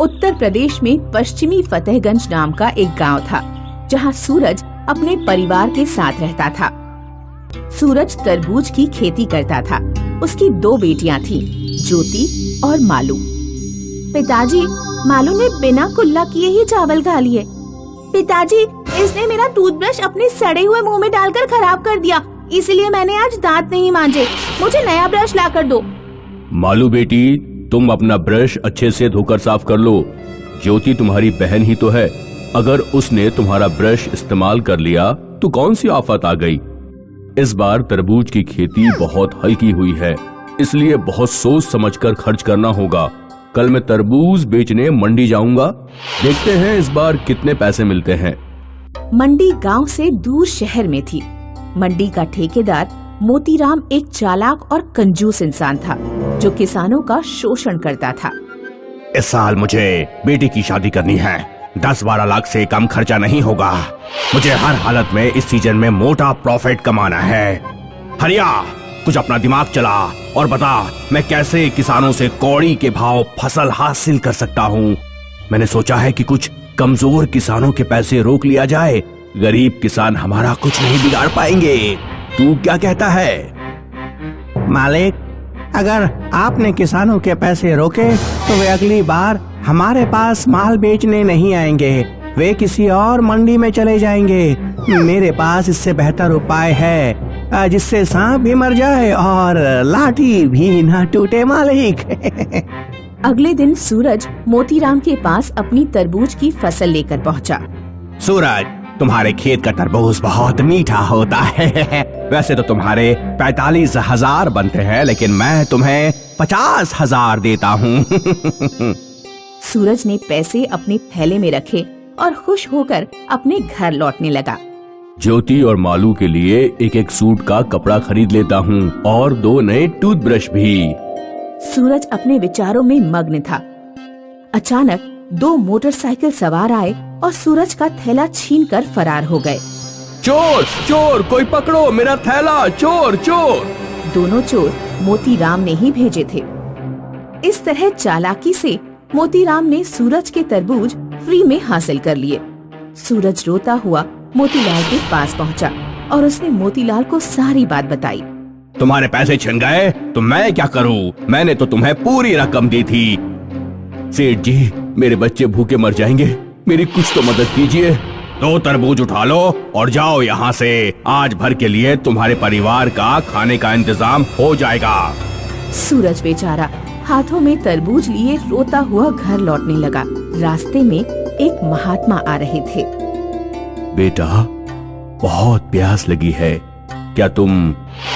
उत्तर प्रदेश में पश्चिमी फतेहगंज नाम का एक गांव था, जहां सूरज अपने परिवार के साथ रहता था। सूरज तरबूज की खेती करता था। उसकी 2 बेटियां थीं, ज्योति और मालू। पिताजी, मालू ने बिना कुल्ला किए ही चावल खा लिए। पिताजी, इसने मेरा टूथब्रश अपने सड़े हुए मुंह में डालकर खराब कर दिया, इसलिए मैंने आज दांत नहीं मांजे। मुझे नया ब्रश ला कर दो। मालू बेटी, तुम अपना ब्रश अच्छे से धोकर साफ कर लो। ज्योति तुम्हारी बहन ही तो है, अगर उसने तुम्हारा ब्रश इस्तेमाल कर लिया तो कौन सी आफत आ गई। इस बार तरबूज की खेती बहुत हल्की हुई है, इसलिए बहुत सोच समझकर खर्च करना होगा। कल मैं तरबूज बेचने मंडी जाऊंगा, देखते हैं इस बार कितने पैसे मिलते हैं। मंडी गांव से दूर शहर में थी। मंडी का ठेकेदार मोतीराम एक चालाक और कंजूस इंसान था, जो किसानों का शोषण करता था। इस साल मुझे बेटी की शादी करनी है। 10-12 लाख से कम खर्चा नहीं होगा। मुझे हर हालत में इस सीजन में मोटा प्रॉफिट कमाना है। हरिया, कुछ अपना दिमाग चला और बता, मैं कैसे किसानों से कौड़ी के भाव फसल हासिल कर सकता हूँ। मैंने सोचा है कि कुछ कमजोर किसानों के पैसे रोक लिया जाए। गरीब किसान हमारा कुछ नहीं बिगाड़ पाएंगे। तू क्या कहता है? मालिक, अगर आपने किसानों के पैसे रोके तो वे अगली बार हमारे पास माल बेचने नहीं आएंगे। वे किसी और मंडी में चले जाएंगे। मेरे पास इससे बेहतर उपाय है, जिससे सांप भी मर जाए और लाठी भी ना टूटे मालिक। अगले दिन सूरज मोतीराम के पास अपनी तरबूज की फसल लेकर पहुंचा। सूरज, तुम्हारे खेत का तरबूज बहुत मीठा होता है। वैसे तो तुम्हारे 45,000 बनते हैं, लेकिन मैं तुम्हें 50,000 देता हूँ। सूरज ने पैसे अपने थैले में रखे और खुश होकर अपने घर लौटने लगा। ज्योति और मालू के लिए एक सूट का कपड़ा खरीद लेता हूँ और 2 नए टूथब्रश भी। सूरज अपने विचारों में मग्न था। अचानक 2 मोटरसाइकिल सवार आए और सूरज का थैला छीनकर फरार हो गए। चोर चोर, कोई पकड़ो मेरा थैला, चोर चोर। दोनों चोर मोतीराम ने ही भेजे थे। इस तरह चालाकी से मोतीराम ने सूरज के तरबूज फ्री में हासिल कर लिए। सूरज रोता हुआ मोतीलाल के पास पहुंचा और उसने मोतीलाल को सारी बात बताई। तुम्हारे पैसे छिन गए तो मैं क्या करूं? मैंने तो तुम्हें पूरी रकम दी थी। सेठ जी, मेरे बच्चे भूखे मर जाएंगे, मेरी कुछ तो मदद कीजिए। 2 तरबूज उठा लो और जाओ यहाँ से। आज भर के लिए तुम्हारे परिवार का खाने का इंतजाम हो जाएगा। सूरज बेचारा हाथों में तरबूज लिए रोता हुआ घर लौटने लगा। रास्ते में एक महात्मा आ रहे थे। बेटा, बहुत प्यास लगी है, क्या तुम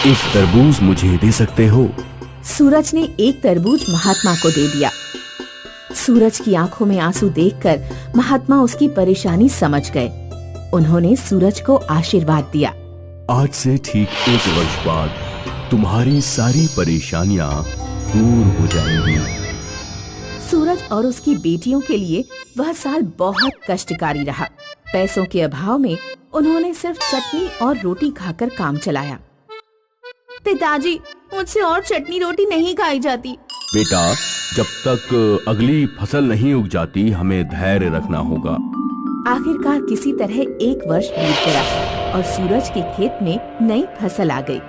एक तरबूज मुझे दे सकते हो? सूरज ने एक तरबूज महात्मा को दे दिया। सूरज की आंखों में आंसू देखकर महात्मा उसकी परेशानी समझ गए। उन्होंने सूरज को आशीर्वाद दिया। आज से ठीक 1 वर्ष बाद तुम्हारी सारी परेशानियां दूर हो जाएंगी। सूरज और उसकी बेटियों के लिए वह साल बहुत कष्टकारी रहा। पैसों के अभाव में उन्होंने सिर्फ चटनी और रोटी खाकर काम चलाया। पिताजी, मुझसे और चटनी रोटी नहीं खाई जाती। बेटा, जब तक अगली फसल नहीं उग जाती हमें धैर्य रखना होगा। आखिरकार किसी तरह 1 वर्ष बीत गया और सूरज के खेत में नई फसल आ गई।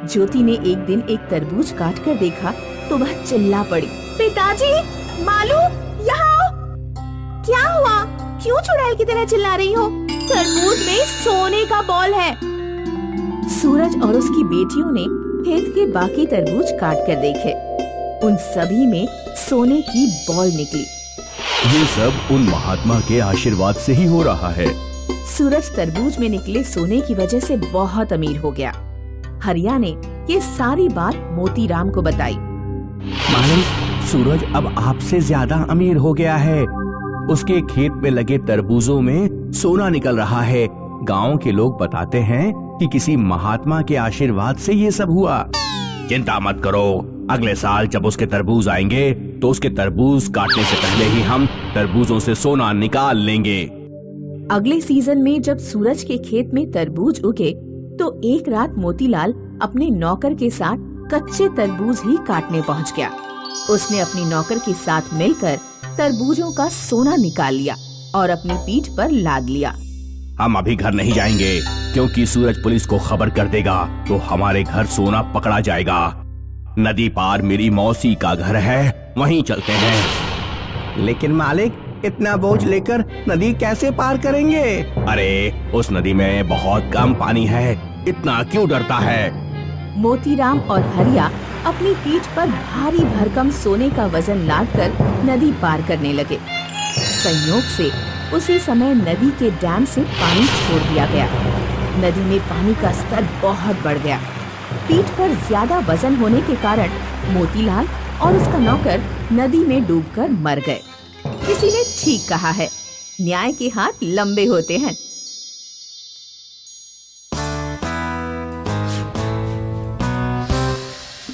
ज्योति ने एक दिन एक तरबूज काट कर देखा तो वह चिल्ला पड़ी, पिताजी, मालू, यहाँ आओ। क्या हुआ? क्यों चुड़ैल की तरह चिल्ला रही हो? तरबूज में सोने का बॉल है। सूरज और उसकी बेटियों ने खेत के बाकी तरबूज काट कर देखे। उन सभी में सोने की बॉल निकली। ये सब उन महात्मा के आशीर्वाद से ही हो रहा है। सूरज तरबूज में निकले सोने की वजह से बहुत अमीर हो गया। हरिया ने ये सारी बात मोतीराम को बताई। मालिक, सूरज अब आपसे ज्यादा अमीर हो गया है। उसके खेत में लगे तरबूजों में सोना निकल रहा है। गांव के लोग बताते हैं कि किसी महात्मा के आशीर्वाद से ये सब हुआ। चिंता मत करो, अगले साल जब उसके तरबूज आएंगे तो उसके तरबूज काटने से पहले ही हम तरबूजों से सोना निकाल लेंगे। अगले सीजन में जब सूरज के खेत में तरबूज उगे तो एक रात मोतीलाल अपने नौकर के साथ कच्चे तरबूज ही काटने पहुंच गया। उसने अपनी नौकर के साथ मिलकर तरबूजों का सोना निकाल लिया और अपनी पीठ पर लाद लिया। हम अभी घर नहीं जाएंगे क्योंकि सूरज पुलिस को खबर कर देगा तो हमारे घर सोना पकड़ा जाएगा। नदी पार मेरी मौसी का घर है, वहीं चलते हैं। लेकिन मालिक, इतना बोझ लेकर नदी कैसे पार करेंगे? अरे उस नदी में बहुत कम पानी है, इतना क्यों डरता है? मोतीराम और हरिया अपनी पीठ पर भारी भरकम सोने का वजन लादकर नदी पार करने लगे। संयोग से उसी समय नदी के डैम से पानी छोड़ दिया गया। नदी में पानी का स्तर बहुत बढ़ गया। पीठ पर ज्यादा वजन होने के कारण मोतीलाल और उसका नौकर नदी में डूबकर मर गए। किसी ने ठीक कहा है, न्याय के हाथ लंबे होते हैं।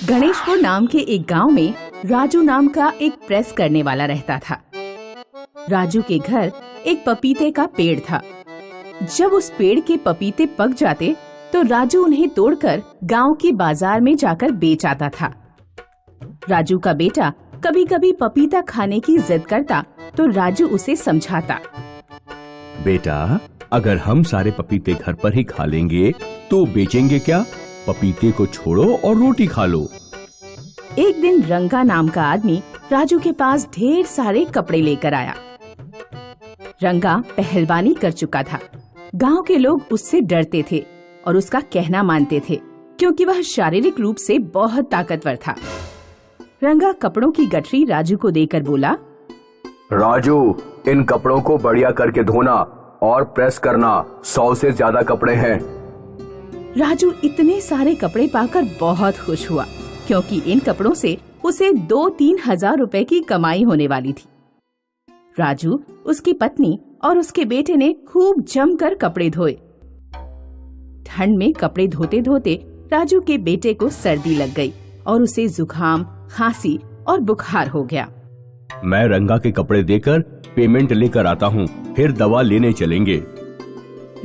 गणेशपुर नाम के एक गांव में राजू नाम का एक प्रेस करने वाला रहता था। राजू के घर एक पपीते का पेड़ था। जब उस पेड़ के पपीते पक जाते तो राजू उन्हें तोड़कर गांव की बाजार में जाकर बेच आता था। राजू का बेटा कभी कभी पपीता खाने की जिद करता तो राजू उसे समझाता। बेटा, अगर हम सारे पपीते घर पर ही खा लेंगे तो बेचेंगे क्या? पपीते को छोड़ो और रोटी खा लो। एक दिन रंगा नाम का आदमी राजू के पास ढेर सारे कपड़े लेकर आया। रंगा पहलवानी कर चुका था। गांव के लोग उससे डरते थे और उसका कहना मानते थे क्योंकि वह शारीरिक रूप से बहुत ताकतवर था। रंगा कपड़ों की गठरी राजू को देकर बोला, राजू, इन कपड़ों को बढ़िया करके धोना और प्रेस करना। 100 से ज्यादा कपड़े हैं। राजू इतने सारे कपड़े पाकर बहुत खुश हुआ क्योंकि इन कपड़ों से उसे 2-3 हजार रुपए की कमाई होने वाली थी। राजू, उसकी पत्नी और उसके बेटे ने खूब जमकर कपड़े धोए। ठंड में कपड़े धोते धोते राजू के बेटे को सर्दी लग गई और उसे जुकाम, खांसी और बुखार हो गया। मैं रंगा के कपड़े देकर पेमेंट लेकर आता हूँ, फिर दवा लेने चलेंगे।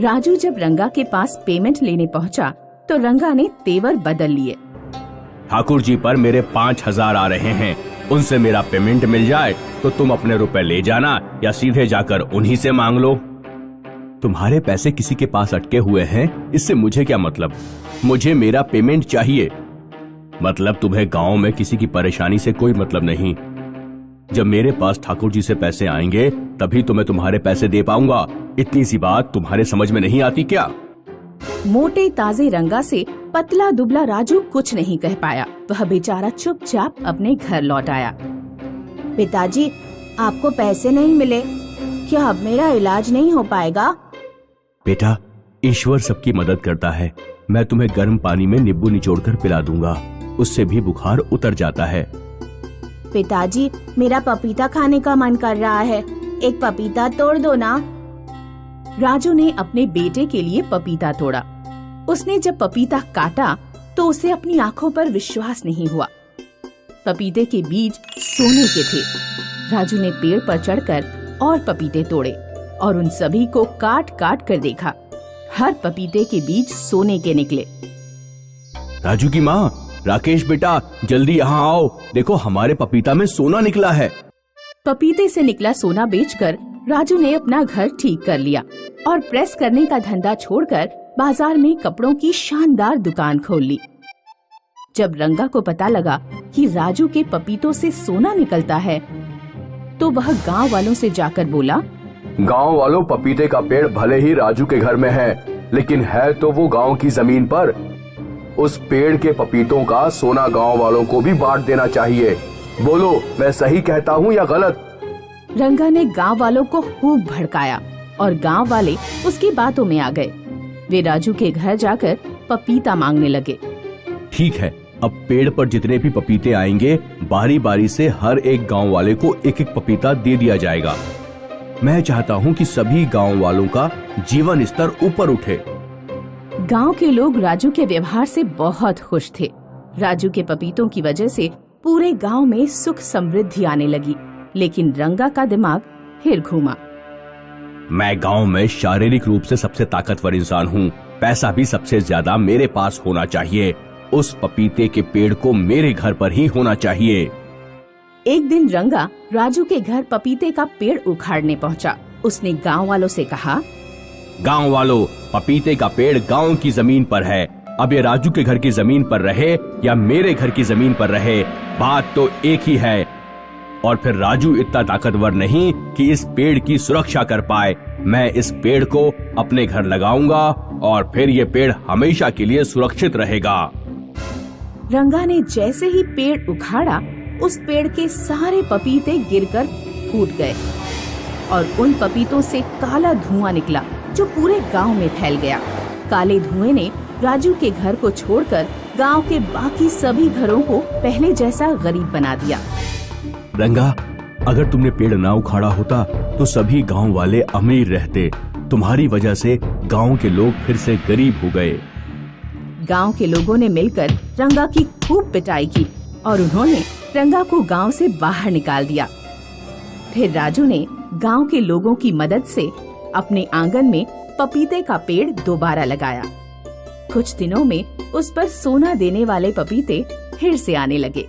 राजू जब रंगा के पास पेमेंट लेने पहुंचा तो रंगा ने तेवर बदल लिए। ठाकुर जी पर मेरे 5,000 आ रहे हैं, उनसे मेरा पेमेंट मिल जाए तो तुम अपने रुपए ले जाना या सीधे जाकर उन्हीं से मांग लो। तुम्हारे पैसे किसी के पास अटके हुए हैं, इससे मुझे क्या मतलब? मुझे मेरा पेमेंट चाहिए। मतलब तुम्हें गांव में किसी की परेशानी से कोई मतलब नहीं। जब मेरे पास ठाकुर जी से पैसे आएंगे तभी तो मैं तुम्हारे पैसे दे पाऊंगा। इतनी सी बात तुम्हारे समझ में नहीं आती क्या? मोटे ताजे रंगा से पतला दुबला राजू कुछ नहीं कह पाया। वह बेचारा चुपचाप अपने घर लौट आया। पिताजी, आपको पैसे नहीं मिले, क्या अब मेरा इलाज नहीं हो पाएगा? बेटा, ईश्वर सबकी मदद करता है। मैं तुम्हें गर्म पानी में नींबू निचोड़कर पिला दूंगा, उससे भी बुखार उतर जाता है। पिताजी, मेरा पपीता खाने का मन कर रहा है, एक पपीता तोड़ दो ना। राजू ने अपने बेटे के लिए पपीता तोड़ा। उसने जब पपीता काटा तो उसे अपनी आंखों पर विश्वास नहीं हुआ। पपीते के बीज सोने के थे। राजू ने पेड़ पर चढ़कर और पपीते तोड़े और उन सभी को काट काट कर देखा। हर पपीते के बीज सोने के निकले। राजू की माँ, राकेश बेटा, जल्दी यहाँ आओ, देखो हमारे पपीता में सोना निकला है। पपीते से निकला सोना बेचकर राजू ने अपना घर ठीक कर लिया और प्रेस करने का धंधा छोड़कर बाजार में कपड़ों की शानदार दुकान खोल ली। जब रंगा को पता लगा कि राजू के पपीतों से सोना निकलता है तो वह गांव वालों से जाकर बोला, गांव वालों, पपीते का पेड़ भले ही राजू के घर में है, लेकिन है तो वो गांव की जमीन पर। उस पेड़ के पपीतों का सोना गांव वालों को भी बांट देना चाहिए। बोलो, मैं सही कहता हूँ या गलत? रंगा ने गांव वालों को खूब भड़काया और गांव वाले उसकी बातों में आ गए। वे राजू के घर जाकर पपीता मांगने लगे। ठीक है, अब पेड़ पर जितने भी पपीते आएंगे बारी बारी से हर एक गांव वाले को एक एक पपीता दे दिया जाएगा। मैं चाहता हूं कि सभी गांव वालों का जीवन स्तर ऊपर उठे। गांव के लोग राजू के व्यवहार से बहुत खुश थे। राजू के पपीतों की वजह से पूरे गांव में सुख समृद्धि आने लगी, लेकिन रंगा का दिमाग फिर घूमा। मैं गांव में शारीरिक रूप से सबसे ताकतवर इंसान हूँ, पैसा भी सबसे ज्यादा मेरे पास होना चाहिए। उस पपीते के पेड़ को मेरे घर पर ही होना चाहिए। एक दिन रंगा राजू के घर पपीते का पेड़ उखाड़ने पहुंचा। उसने गांव वालों से कहा, गांव वालों, पपीते का पेड़ गांव की जमीन पर है। अब ये राजू के घर की जमीन पर रहे या मेरे घर की जमीन पर रहे, बात तो एक ही है। और फिर राजू इतना ताकतवर नहीं कि इस पेड़ की सुरक्षा कर पाए। मैं इस पेड़ को अपने घर लगाऊंगा और फिर ये पेड़ हमेशा के लिए सुरक्षित रहेगा। रंगा ने जैसे ही पेड़ उखाड़ा, उस पेड़ के सारे पपीते गिरकर फूट गए और उन पपीतों से काला धुआं निकला जो पूरे गांव में फैल गया। काले धुएं ने राजू के घर को छोड़कर गांव के बाकी सभी घरों को पहले जैसा गरीब बना दिया। रंगा, अगर तुमने पेड़ ना उखाड़ा होता तो सभी गांव वाले अमीर रहते। तुम्हारी वजह से गांव के लोग फिर से गरीब हो गए। गांव के लोगों ने मिलकर रंगा की खूब पिटाई की और उन्होंने रंगा को गांव से बाहर निकाल दिया। फिर राजू ने गांव के लोगों की मदद से अपने आंगन में पपीते का पेड़ दोबारा लगाया। कुछ दिनों में उस पर सोना देने वाले पपीते फिर से आने लगे।